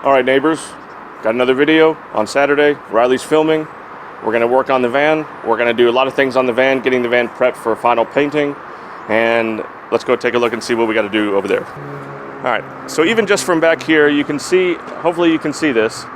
All right, neighbors, got another video on Saturday. Riley's filming. We're gonna work on the van. We're gonna do a lot of things on the van, getting the van prepped for final painting. And let's go take a look and see what we gotta do over there. All right, so even just from back here, you can see, hopefully you can see this.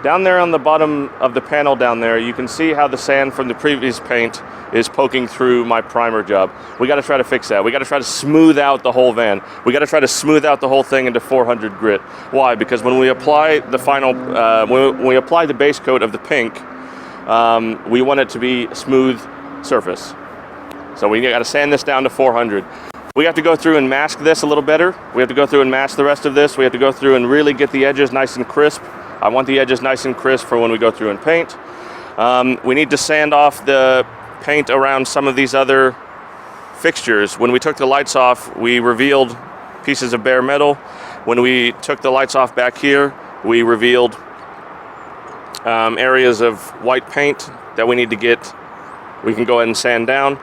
Down there on the bottom of the panel down there, you can see how the sand from the previous paint is poking through my primer job. We gotta try to fix that. We gotta try to smooth out the whole van. We gotta try to smooth out the whole thing into 400 grit. Why? Because when we apply the final, when we apply the base coat of the pink, we want it to be a smooth surface. So we gotta sand this down to 400. We have to go through and mask this a little better. We have to go through and mask the rest of this. We have to go through and really get the edges nice and crisp. I want the edges nice and crisp for when we go through and paint. We need to sand off the paint around some of these other fixtures. When we took the lights off, we revealed pieces of bare metal. When we took the lights off back here, we revealed areas of white paint that we need to get, we can go ahead and sand down.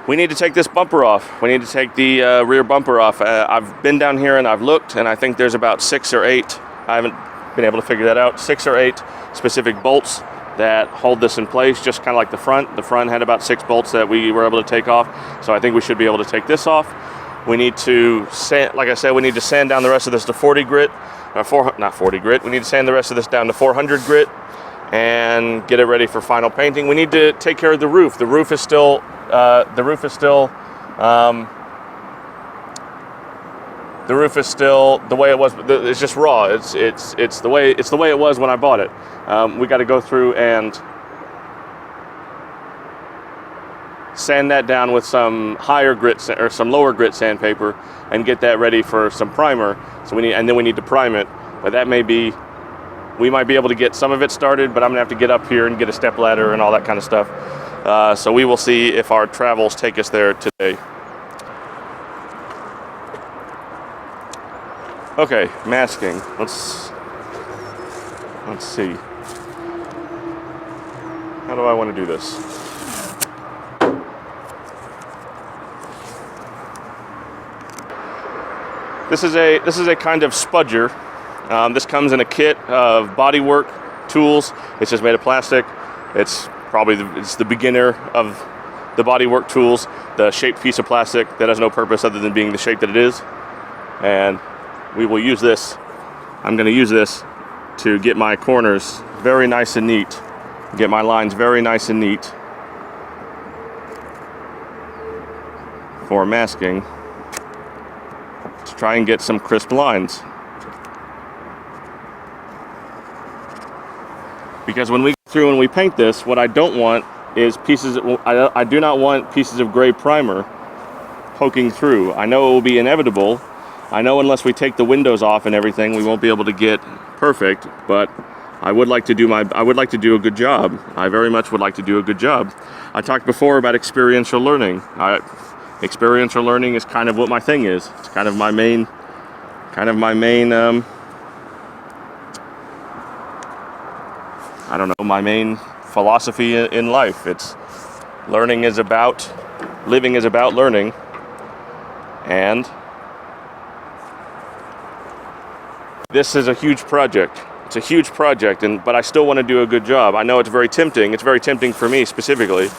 We need to take this bumper off. We need to take the rear bumper off. I've been down here and I've looked, and I think there's about 6 or 8, I haven't been able to figure that out, 6 or 8 specific bolts that hold this in place, just kind of like the front. The front had about 6 bolts that we were able to take off, so I think we should be able to take this off. We need to sand, like I said, we need to sand down the rest of this to 40 grit, not 40 grit, we need to sand the rest of this down to 400 grit and get it ready for final painting. We need to take care of the roof. The roof is still, the roof is still the way it was. It's just raw. It's the way it was when I bought it. We got to go through and sand that down with some higher grit or some lower grit sandpaper and get that ready for some primer. So then we need to prime it. But that may be, we might be able to get some of it started, but I'm gonna have to get up here and get a step ladder and all that kind of stuff. So we will see if our travels take us there today. Okay, masking. Let's see. How do I want to do this? This is a kind of spudger. This comes in a kit of bodywork tools. It's just made of plastic. It's probably the beginner of the bodywork tools. The shaped piece of plastic that has no purpose other than being the shape that it is. And we will use this. I'm going to use this to get my corners very nice and neat. Get my lines very nice and neat for masking, to try and get some crisp lines. Because when we go through and we paint this, what I don't want is I do not want pieces of gray primer poking through. I know it will be inevitable. I know unless we take the windows off and everything, we won't be able to get perfect, but I would like to do a good job. I very much would like to do a good job. I talked before about experiential learning. Experiential learning is kind of what my thing is. It's kind of my main I don't know, my main philosophy in life. It's living is about learning, and this is a huge project. It's a huge project, but I still want to do a good job. I know it's very tempting. It's very tempting for me specifically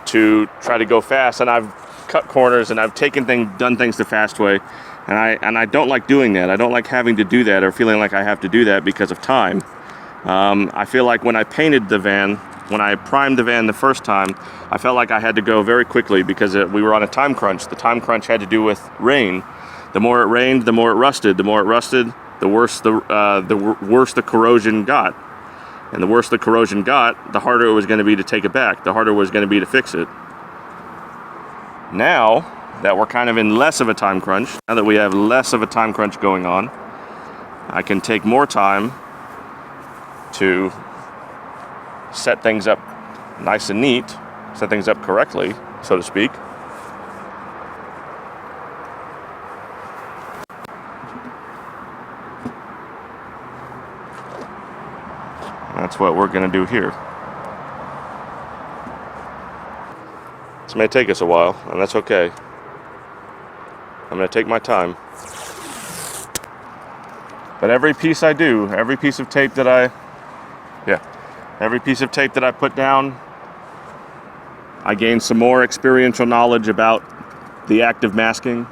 to try to go fast, and I've cut corners and I've done things the fast way, and I don't like doing that. I don't like having to do that or feeling like I have to do that because of time. I feel like when I painted the van, when I primed the van the first time, I felt like I had to go very quickly because we were on a time crunch. The time crunch had to do with rain. The more it rained, the more it rusted. The more it rusted, the worse the corrosion got. And the worse the corrosion got, the harder it was going to be to take it back. The harder it was going to be to fix it. Now that we're kind of in less of a time crunch, now that we have less of a time crunch going on, I can take more time to set things up nice and neat, set things up correctly, so to speak. That's what we're going to do here. This may take us a while, and that's okay. I'm going to take my time. But every piece I do, every piece of tape that every piece of tape that I put down, I gain some more experiential knowledge about the act of masking.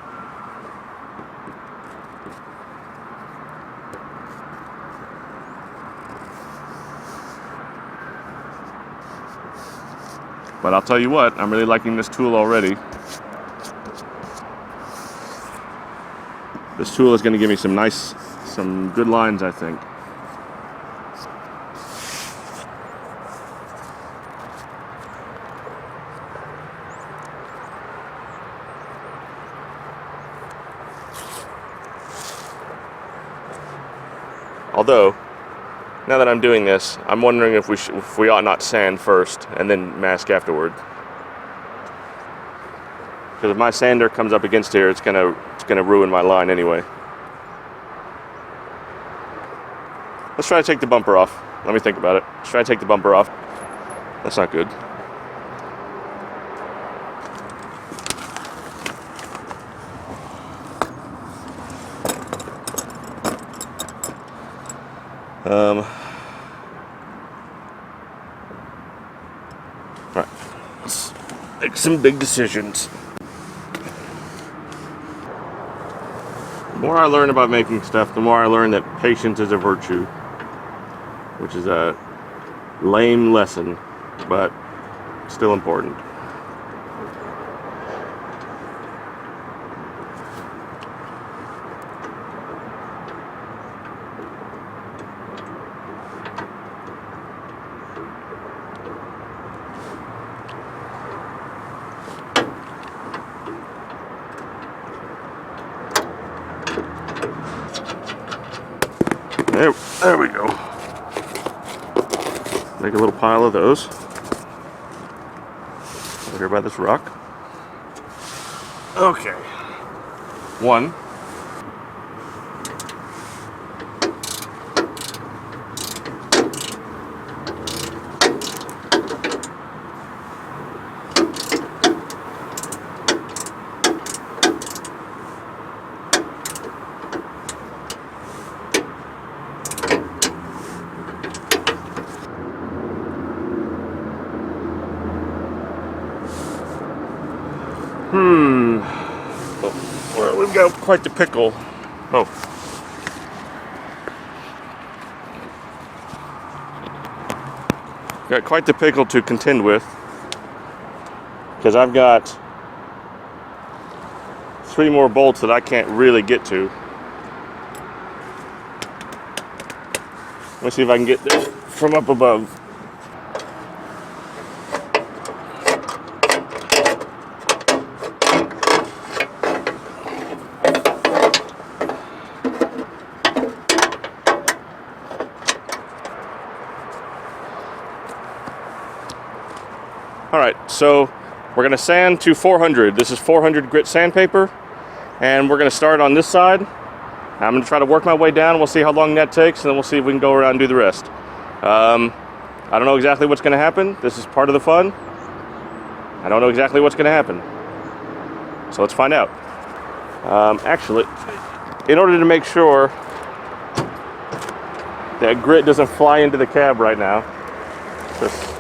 But I'll tell you what, I'm really liking this tool already. This tool is going to give me some good lines, I think. Although, now that I'm doing this, I'm wondering if we ought not sand first and then mask afterward. Because if my sander comes up against here, it's gonna ruin my line anyway. Let's try to take the bumper off. Let me think about it. Let's try to take the bumper off. That's not good. Right. Let's make some big decisions. The more I learn about making stuff, the more I learn that patience is a virtue, which is a lame lesson, but still important. There we go. Make a little pile of those over here by this rock. Okay. One. Well, we've got quite the pickle. Oh. Got quite the pickle to contend with. Because I've got 3 more bolts that I can't really get to. Let's see if I can get this from up above. Alright, so we're going to sand to 400. This is 400 grit sandpaper, and we're going to start on this side. I'm going to try to work my way down. We'll see how long that takes, and then we'll see if we can go around and do the rest. I don't know exactly what's going to happen. This is part of the fun. I don't know exactly what's going to happen. So let's find out. Actually, in order to make sure that grit doesn't fly into the cab right now, just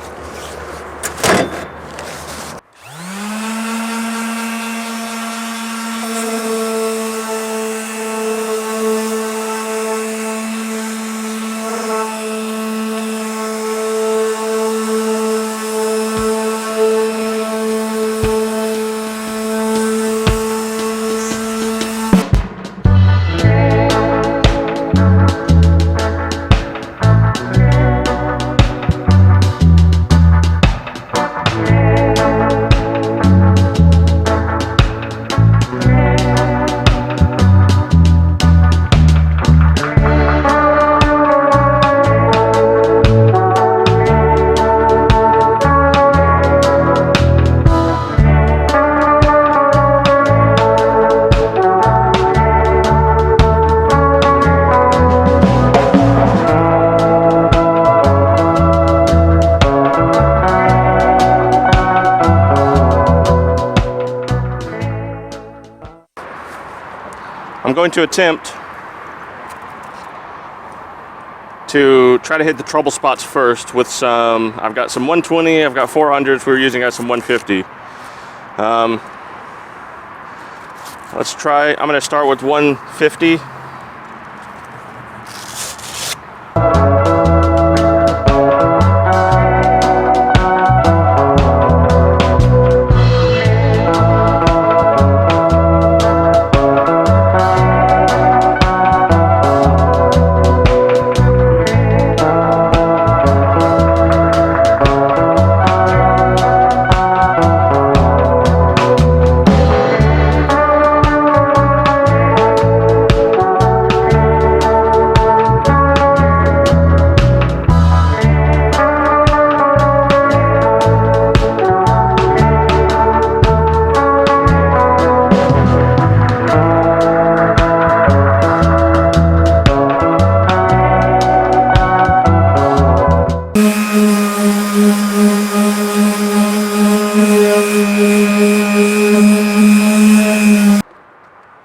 I'm going to attempt to try to hit the trouble spots first with some, I've got some 120, I've got 400s, we were using some 150. Let's try, I'm going to start with 150.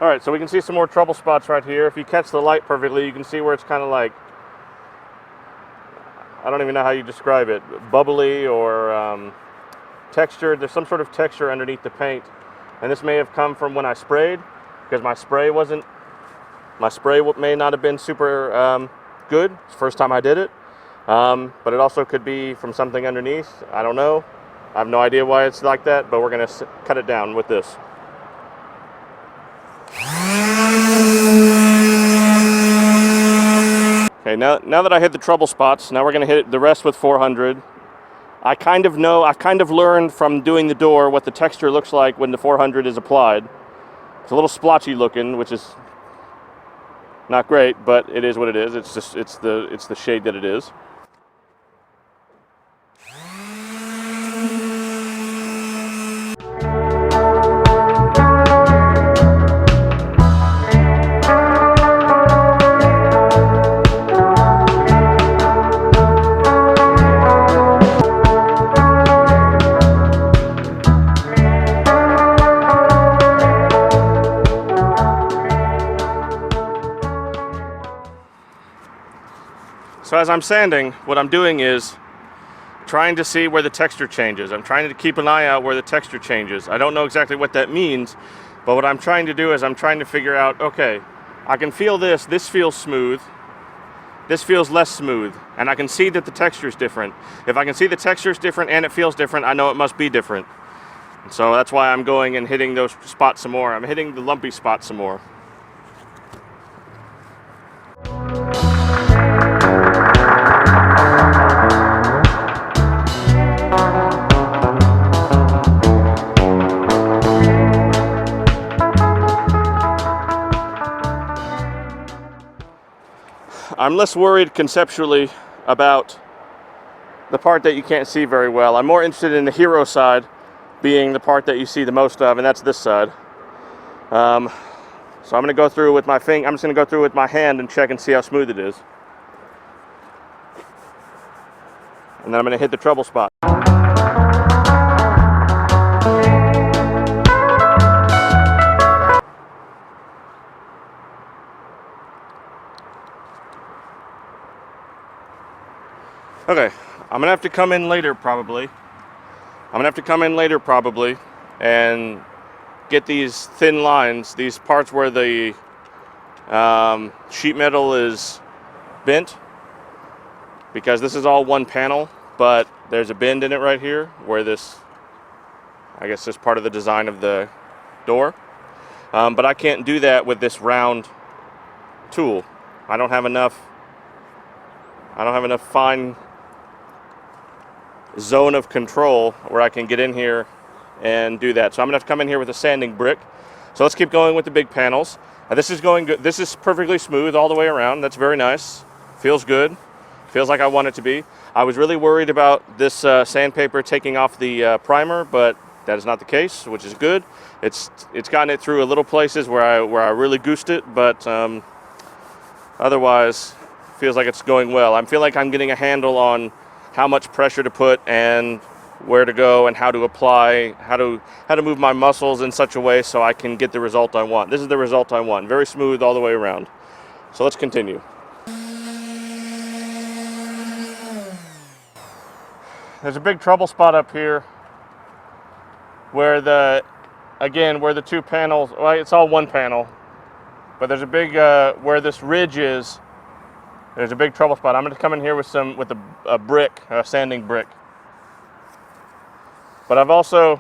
Alright, so we can see some more trouble spots right here. If you catch the light perfectly, you can see where it's kind of like, I don't even know how you describe it, bubbly or textured. There's some sort of texture underneath the paint. And this may have come from when I sprayed, because my spray may not have been super good. It's the first time I did it. But it also could be from something underneath. I don't know. I have no idea why it's like that, but we're going to cut it down with this. Okay, now that I hit the trouble spots, now we're going to hit the rest with 400. I kind of know, I've kind of learned from doing the door what the texture looks like when the 400 is applied. It's a little splotchy looking, which is not great, but it is what it is. It's just, it's the shade that it is. So as I'm sanding, what I'm doing is trying to see where the texture changes. I'm trying to keep an eye out where the texture changes. I don't know exactly what that means, but what I'm trying to do is I'm trying to figure out, okay, I can feel this feels smooth, this feels less smooth, and I can see that the texture is different. If I can see the texture is different and it feels different, I know it must be different. So that's why I'm going and hitting those spots some more. I'm hitting the lumpy spots some more. I'm less worried conceptually about the part that you can't see very well. I'm more interested in the hero side being the part that you see the most of, and that's this side. So I'm going to go through with my finger. I'm just going to go through with my hand and check and see how smooth it is. And then I'm going to hit the trouble spot. Okay, I'm going to have to come in later probably. And get these thin lines, these parts where the sheet metal is bent, because this is all one panel, but there's a bend in it right here where this, I guess this part of the design of the door. But I can't do that with this round tool. I don't have enough fine zone of control where I can get in here and do that. So I'm gonna have to come in here with a sanding brick. So let's keep going with the big panels. This is going good. This is perfectly smooth all the way around. That's very nice. Feels good. Feels like I want it to be. I was really worried about this sandpaper taking off the primer, but that is not the case, which is good. It's gotten it through a little places where I really goosed it, but otherwise feels like it's going well. I feel like I'm getting a handle on how much pressure to put and where to go and how to apply, how to move my muscles in such a way so I can get the result I want. This is the result I want. Very smooth all the way around. So let's continue. there's a big trouble spot up here where where the two panels, well, it's all one panel, but there's a big, where this ridge is, there's a big trouble spot. I'm going to come in here with a brick, a sanding brick. But I've also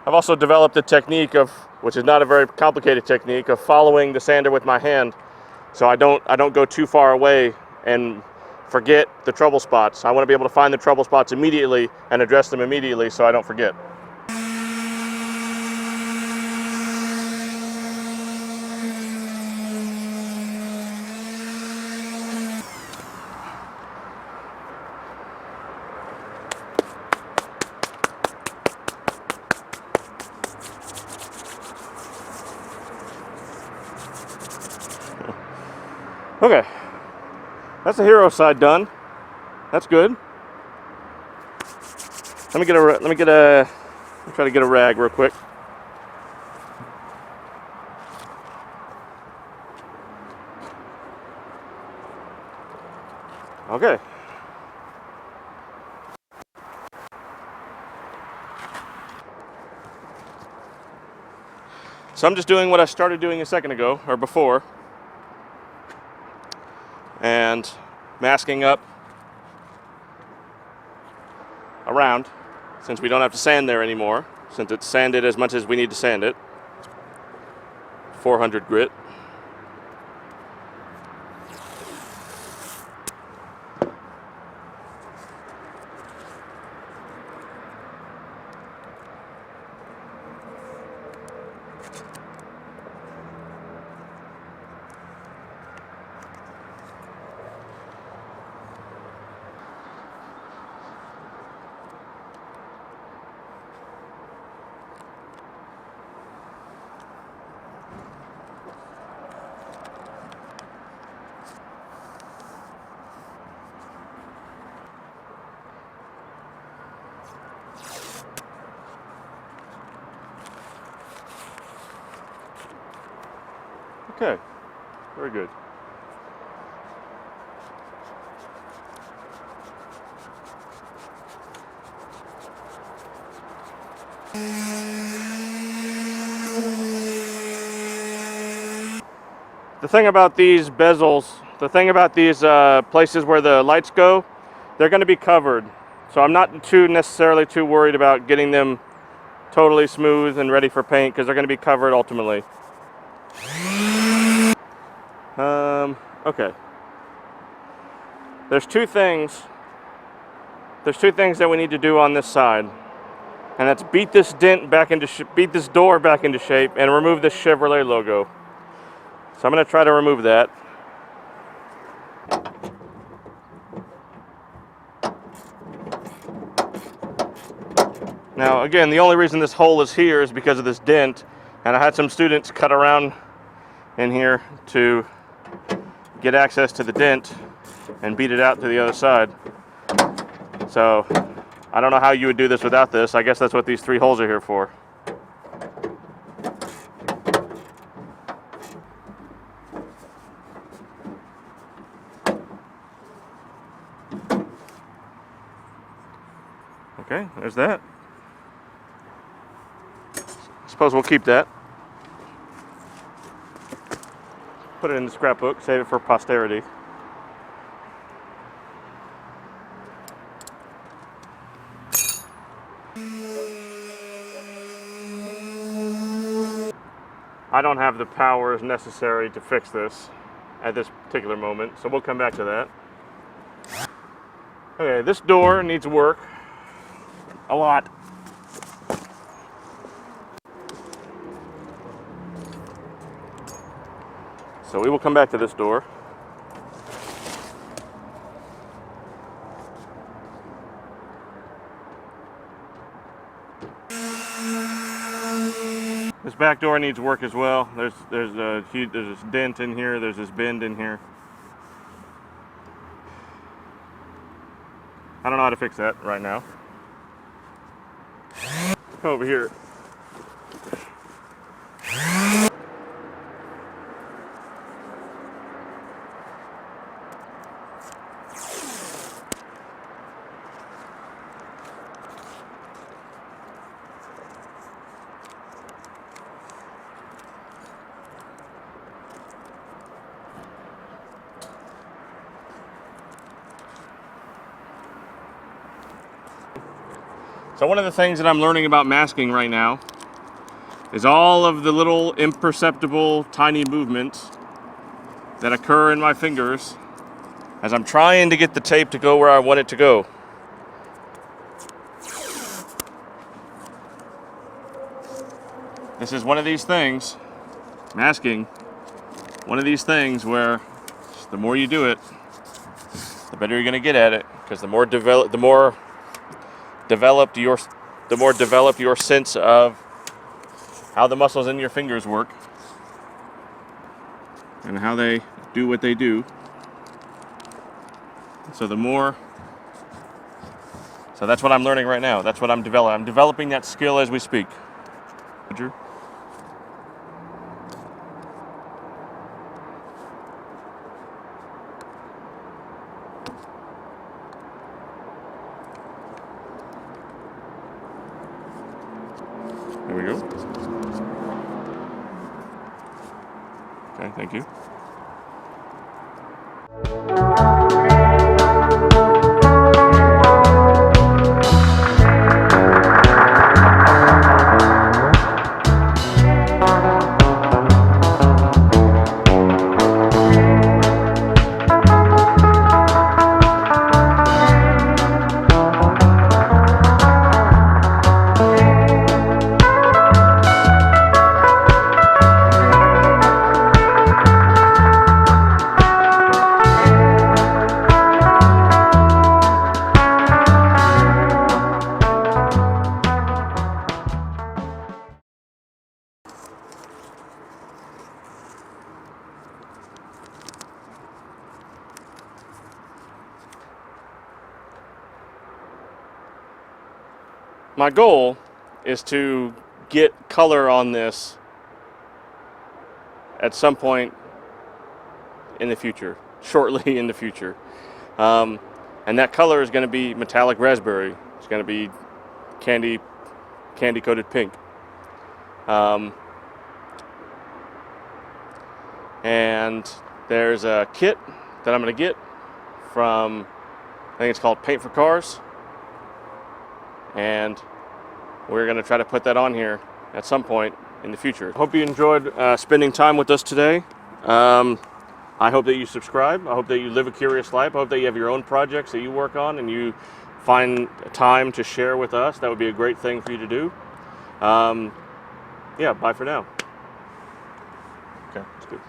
developed a technique which is not a very complicated technique, of following the sander with my hand, so I don't go too far away and forget the trouble spots. I want to be able to find the trouble spots immediately and address them immediately so I don't forget. Okay, that's the hero side done. That's good. Let me try to get a rag real quick. Okay. So I'm just doing what I started doing a second ago, or before, and masking up around, since we don't have to sand there anymore, since it's sanded as much as we need to sand it. 400 grit. Okay, very good. The thing about these bezels, the thing about these places where the lights go, they're going to be covered. So I'm not necessarily too worried about getting them totally smooth and ready for paint, because they're going to be covered ultimately. Okay. There's two things that we need to do on this side, and that's beat this door back into shape and remove this Chevrolet logo. So I'm going to try to remove that. Now again, the only reason this hole is here is because of this dent, and I had some students cut around in here to get access to the dent and beat it out to the other side. So I don't know how you would do this without this. I guess that's what these 3 holes are here for. Okay, there's that. Suppose we'll keep that. Put it in the scrapbook, save it for posterity. I don't have the powers necessary to fix this at this particular moment, so we'll come back to that. Okay, this door needs work. A lot. So we will come back to this door. This back door needs work as well. There's this dent in here. There's this bend in here. I don't know how to fix that right now. Come over here. So one of the things that I'm learning about masking right now is all of the little imperceptible tiny movements that occur in my fingers as I'm trying to get the tape to go where I want it to go. This is one of these things, masking, one of these things where the more you do it, the better you're going to get at it, because the more developed your sense of how the muscles in your fingers work and how they do what they do. So that's what I'm learning right now. That's what I'm developing. I'm developing that skill as we speak. Roger. There we go. Okay, thank you. My goal is to get color on this at some point in the future, shortly in the future. And that color is going to be metallic raspberry. It's going to be candy coated pink. And there's a kit that I'm going to get from, I think it's called Paint for Cars. And we're going to try to put that on here at some point in the future. Hope you enjoyed spending time with us today. I hope that you subscribe. I hope that you live a curious life. I hope that you have your own projects that you work on and you find time to share with us. That would be a great thing for you to do. Yeah, bye for now. Okay, that's good.